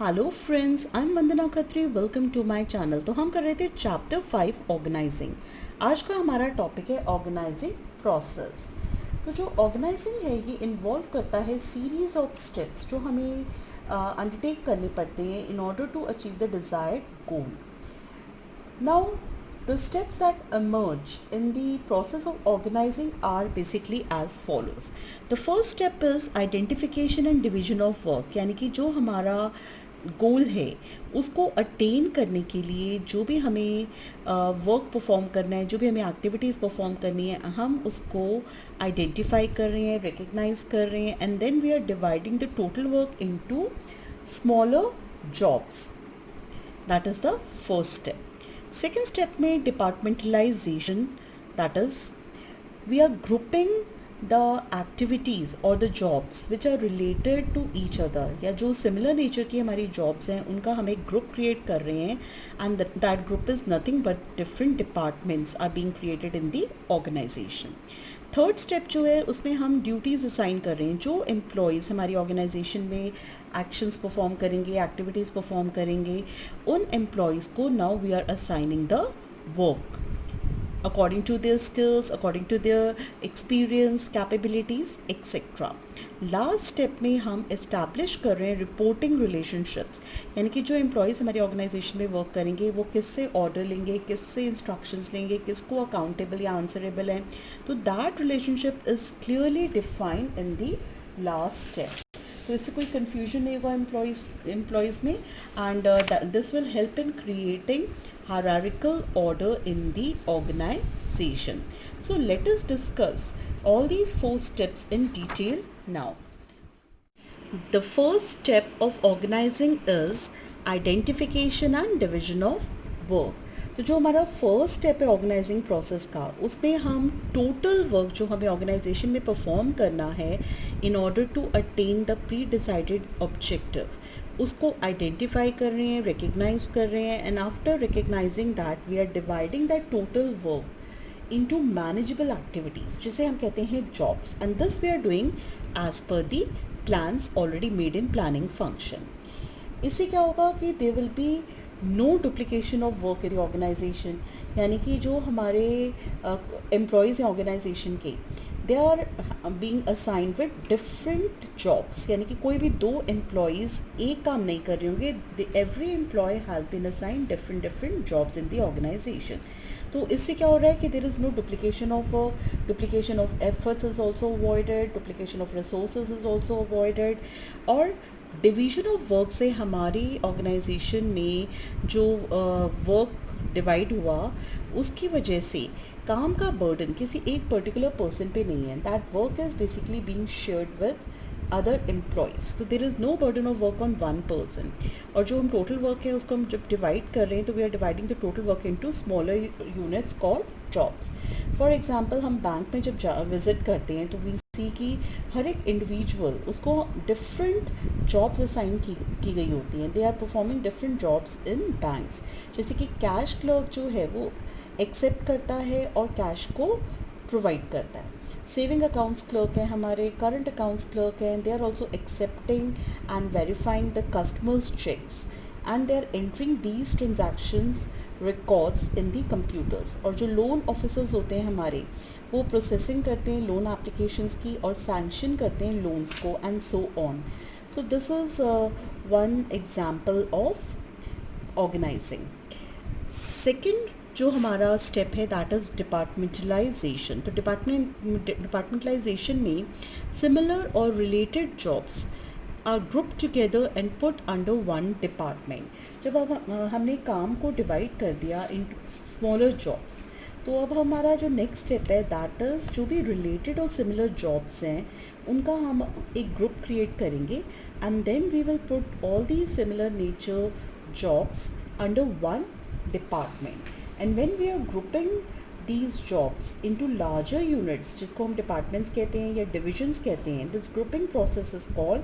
Hello friends, I am Vandana Khatri. Welcome to my channel. तो हम कर रहे थे चैप्टर 5 ऑर्गेनाइजिंग। आज का हमारा टॉपिक है ऑर्गेनाइजिंग प्रोसेस। तो जो ऑर्गेनाइजिंग है ये इन्वॉल्व करता है सीरीज ऑफ स्टेप्स जो हमें अंडरटेक करने पड़ते हैं in order to achieve the desired goal. Now, the steps that emerge in the process of organizing are basically as follows. The first step is identification and division of work, यानी कि जो हमारा गोल है उसको attain करने के लिए जो भी हमें वर्क परफॉर्म करना है, जो भी हमें एक्टिविटीज़ परफॉर्म करनी है, हम उसको आइडेंटिफाई कर रहे हैं, रिकग्नाइज कर रहे हैं, and then we are dividing the total work into smaller jobs. That is the first step. Second step में departmentalization, that is we are grouping the activities or the jobs which are related to each other, या जो similar nature की हमारी jobs हैं उनका हम एक group create कर रहे हैं, and that group is nothing but different departments are being created in the organization. Third step जो है उसमें हम ड्यूटीज़ असाइन कर रहे हैं. जो एम्प्लॉयज़ हमारी ऑर्गेनाइजेशन में एक्शंस परफॉर्म करेंगे, एक्टिविटीज़ परफॉर्म करेंगे, उन एम्प्लॉयज़ को now we are assigning the work according to their skills, according to their experience, capabilities, etc. Last step में हम इस्टेब्लिश कर रहे हैं रिपोर्टिंग रिलेशनशिप्स, यानी कि जो एम्प्लॉयज़ हमारी ऑर्गेनाइजेशन में वर्क करेंगे वो किससे ऑर्डर लेंगे, किससे इंस्ट्रक्शंस लेंगे, किसको अकाउंटेबल या आंसरेबल हैं. तो that relationship is clearly defined in the last step. तो इससे कोई कन्फ्यूजन नहीं होगा एम्प्लॉयज़ में, and this will help in creating hierarchical order in the organization. So let us discuss all these 4 steps in detail now. The first step of organizing is identification and division of work. तो जो हमारा first step है organising process का, उसमें हम total work जो हमें organisation में परफॉर्म करना है in order to attain the predecided objective, उसको आइडेंटिफाई कर रहे हैं, रिकग्नाइज कर रहे हैं, and after recognizing that we are dividing that total work into manageable activities, जिसे हम कहते हैं jobs, and this we are doing as per the plans already made in planning function. इससे क्या होगा कि they will be no duplication of work in organization, यानी कि जो हमारे एम्प्लॉयज़ हैं ऑर्गेनाइजेशन के, they are being assigned with different jobs, यानी कि कोई भी 2 एम्प्लॉयज़ एक काम नहीं कर रहे होंगे. Every employee has been assigned different jobs in the organization. तो इससे क्या हो रहा है कि there is no duplication of work, duplication of efforts is also avoided, duplication of resources is also avoided, और डिवीज़न ऑफ वर्क से हमारी ऑर्गेनाइजेशन में जो वर्क डिवाइड हुआ उसकी वजह से काम का बर्डन किसी एक पर्टिकुलर पर्सन पे नहीं है. That work is basically being shared with other employees. तो there is no burden of work on one person. और जो हम टोटल वर्क है उसको हम जब डिवाइड कर रहे हैं तो we are dividing the total work into smaller units called jobs. For example, हम बैंक में जब विज़िट करते हैं तो वी सी कि हर एक इंडिविजुअल उसको डिफरेंट जॉब्स असाइन की गई होती हैं. They are performing different jobs in banks. जैसे कि कैश क्लर्क जो है वो एक्सेप्ट करता है और कैश को प्रोवाइड करता है. सेविंग अकाउंट्स क्लर्क हैं हमारे, करंट अकाउंट्स क्लर्क हैं, they are also accepting and verifying the customers cheques, and they are entering these transactions records in the computers. और जो लोन ऑफिसर्स होते हैं हमारे, वो प्रोसेसिंग करते हैं लोन एप्लीकेशंस की और सैंक्शन करते हैं लोन्स को, and so on. So this is one example of organizing. Second जो हमारा स्टेप है दैट इज़ डिपार्टमेंटलाइजेशन. तो डिपार्टमेंटलाइजेशन में सिमिलर और related jobs are group together and put under one department. जब अब हमने काम को डिवाइड कर दिया इन स्मॉलर जॉब्स, तो अब हमारा जो नेक्स्ट स्टेप है दैट इज़ जो भी रिलेटेड और सिमिलर जॉब्स हैं उनका हम एक ग्रुप क्रिएट करेंगे, and then we will put all the similar nature jobs under one department. And when we are grouping these jobs into larger units, जिसको हम departments कहते हैं या divisions कहते हैं, this grouping process is called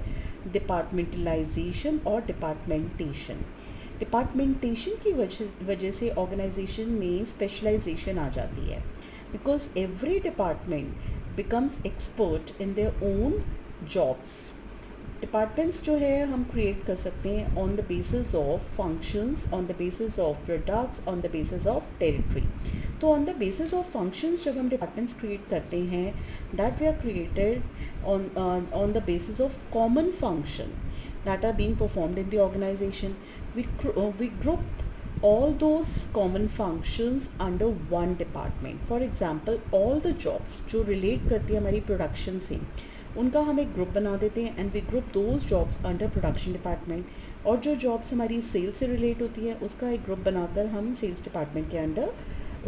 departmentalization और departmentation. डिपार्टमेंटेशन की वजह से ऑर्गेनाइजेशन में स्पेशलाइजेशन आ जाती है, because every department becomes expert in their own jobs. Departments जो है हम क्रिएट कर सकते हैं on the basis of functions, on the basis of products, on the basis of territory. तो on the basis of functions जब हम departments create करते हैं, that we are created on the basis of common function that are being performed in the organization. We group all those common functions under one department. For example, all the jobs जो relate करती है हमारी production से, उनका हम एक group बना देते हैं and we group those jobs under production department. और जो जॉब्स हमारी सेल्स से रिलेट होती है उसका एक ग्रुप बनाकर हम सेल्स डिपार्टमेंट के अंडर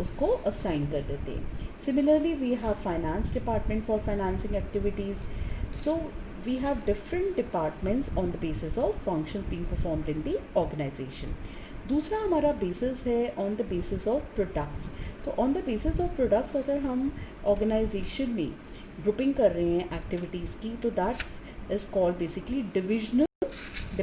उसको असाइन कर देते हैं। Similarly we have finance department for financing activities. So we have different departments on the basis of functions being performed in the organization. दूसरा हमारा basis है on the basis of products. तो on the basis of products अगर हम organization में grouping कर रहे हैं activities की, तो that is called basically divisional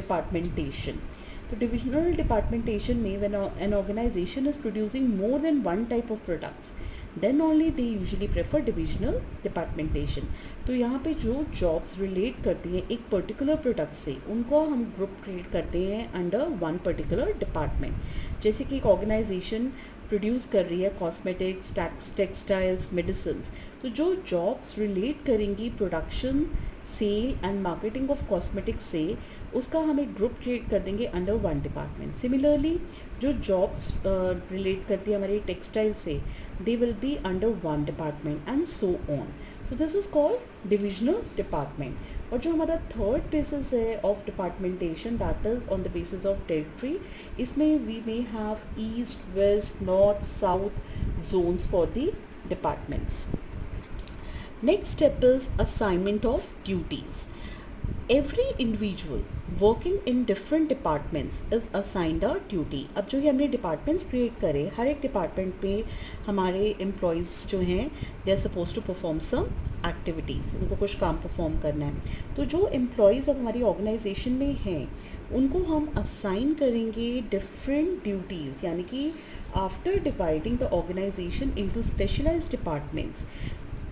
departmentation. तो divisional departmentation में when an organization is producing more than one type of products, then only they usually prefer divisional departmentation. तो यहाँ पे जो जॉब्स रिलेट करती हैं एक पर्टिकुलर प्रोडक्ट से, उनको हम ग्रुप क्रिएट करते हैं अंडर वन पर्टिकुलर डिपार्टमेंट। जैसे कि एक ऑर्गेनाइजेशन प्रोड्यूस कर रही है कॉस्मेटिक्स, टेक्सटाइल्स, मेडिसिन, तो जो जॉब्स रिलेट करेंगी production, sale and marketing of cosmetics से, उसका हम एक ग्रुप क्रिएट कर देंगे अंडर वन डिपार्टमेंट। सिमिलरली जो जॉब्स रिलेट करती है हमारी टेक्सटाइल से, they will be under one department and so on. तो this is called divisional department. और जो हमारा थर्ड बेसिस है of departmentation, that is on the basis of territory. इसमें we may have east, west, north, south Jones for the departments. Next step is assignment of duties. Every individual working in different departments is assigned a duty. अब जो ही हमने departments create करे, हर एक department पे हमारे employees जो हैं they are suppose to perform some activities, उनको कुछ काम परफॉर्म करना है। तो जो एम्प्लॉयज़ अब हमारी ऑर्गेनाइजेशन में हैं उनको हम असाइन करेंगे डिफरेंट ड्यूटीज़, यानी कि after dividing the organization into specialized departments,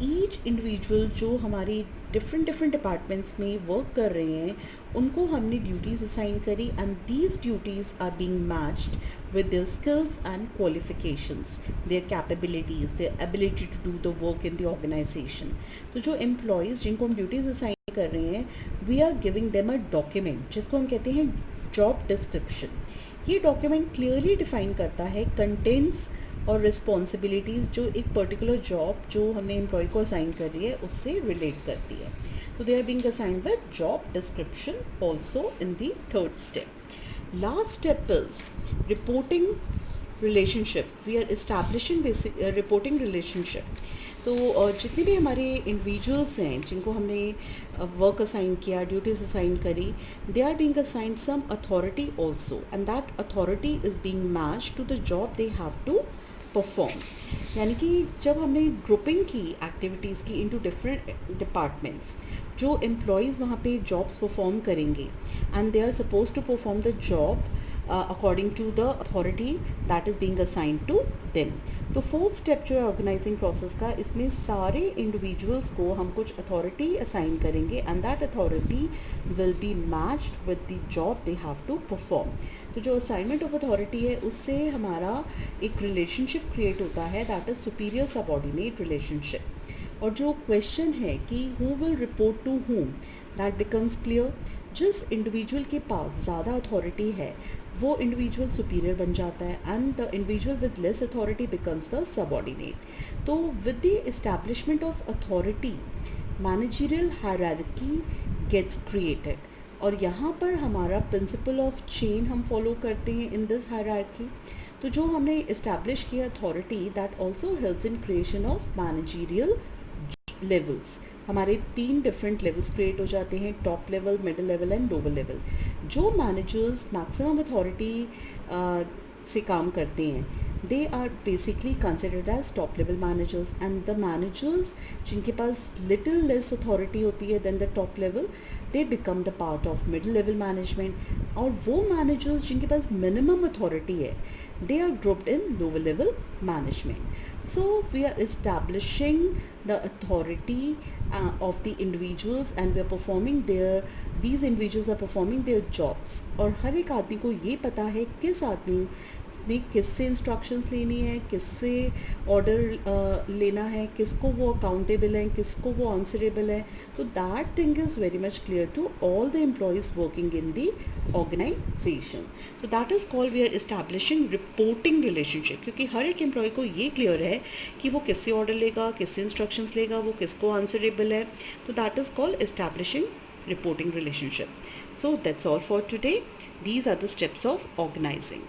each individual जो हमारी डिफरेंट डिपार्टमेंट्स में वर्क कर रहे हैं उनको हमने ड्यूटीज़ असाइन करी and these duties are being matched with their skills and qualifications, their capabilities, their ability to do the work in the organization. तो जो एम्प्लॉयज़ जिनको हम ड्यूटीज़ असाइन कर रहे हैं, we are giving them a document जिसको हम कहते हैं जॉब डिस्क्रिप्शन। ये डॉक्यूमेंट क्लियरली डिफाइन करता है कंटेंट्स और रिस्पॉन्सिबिलिटीज़ जो एक पर्टिकुलर जॉब जो हमने एम्प्लॉय को असाइन कर रही है उससे रिलेट करती है। तो they are being assigned with job description also in the third step. Last step is reporting relationship. We are establishing basic reporting relationship. तो जितने भी हमारे इंडिविजुअल्स हैं जिनको हमने वर्क असाइन किया, ड्यूटीज़ असाइन करी, they are being assigned some authority also and that authority is being matched to the job they have to perform. यानी कि जब हमने ग्रुपिंग की एक्टिविटीज़ की इनटू डिफरेंट डिपार्टमेंट्स, जो एम्प्लॉयज़ वहाँ पे जॉब्स परफॉर्म करेंगे and they are suppose to perform the job according to the authority that is being assigned to them. तो फोर्थ स्टेप जो है ऑर्गेनाइजिंग प्रोसेस का, इसमें सारे इंडिविजुअल्स को हम कुछ अथॉरिटी असाइन करेंगे and that authority will be matched with the job they have to perform. तो जो असाइनमेंट ऑफ अथॉरिटी है उससे हमारा एक रिलेशनशिप क्रिएट होता है, that is superior subordinate relationship. और जो क्वेश्चन है कि who will report to whom, that becomes clear. जिस इंडिविजुअल के पास ज़्यादा अथॉरिटी है वो इंडिविजुअल सुपीरियर बन जाता है and the individual with less authority becomes the subordinate. तो with the establishment of authority, managerial hierarchy gets created. और यहाँ पर हमारा प्रिंसिपल ऑफ चेन हम फॉलो करते हैं इन दिस हायरार्की। तो जो हमने इस्टेब्लिश किया authority, that also helps in creation of managerial levels. हमारे 3 डिफरेंट लेवल्स क्रिएट हो जाते हैं, top level, middle level and lower level. जो मैनेजर्स मैक्सिमम अथॉरिटी से काम करते हैं, they are basically considered as top level managers and the managers जिनके पास लिटिल लेस अथॉरिटी होती है then the top level, they become the part of middle level management. और वो मैनेजर्स जिनके पास मिनिमम अथॉरिटी है, they are grouped in lower level management. So we are establishing the authority of the individuals, and we are performing their these individuals are performing their jobs. और हर एक आदमी को ये पता है किस आदमी ने किससे इंस्ट्रक्शंस लेनी है, किससे ऑर्डर लेना है, किसको वो अकाउंटेबल है, किसको वो आंसरेबल है. तो that thing is very much clear to all the employees working in the organization. तो that is called we are establishing reporting relationship, क्योंकि हर एक एम्प्लॉय को ये क्लियर है कि वो किससे ऑर्डर लेगा, किससे इंस्ट्रक्शंस लेगा, वो किसको आंसरेबल है. तो that is called establishing reporting relationship. So that's all for today. These are the steps of organizing.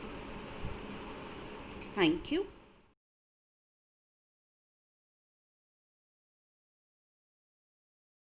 Thank you.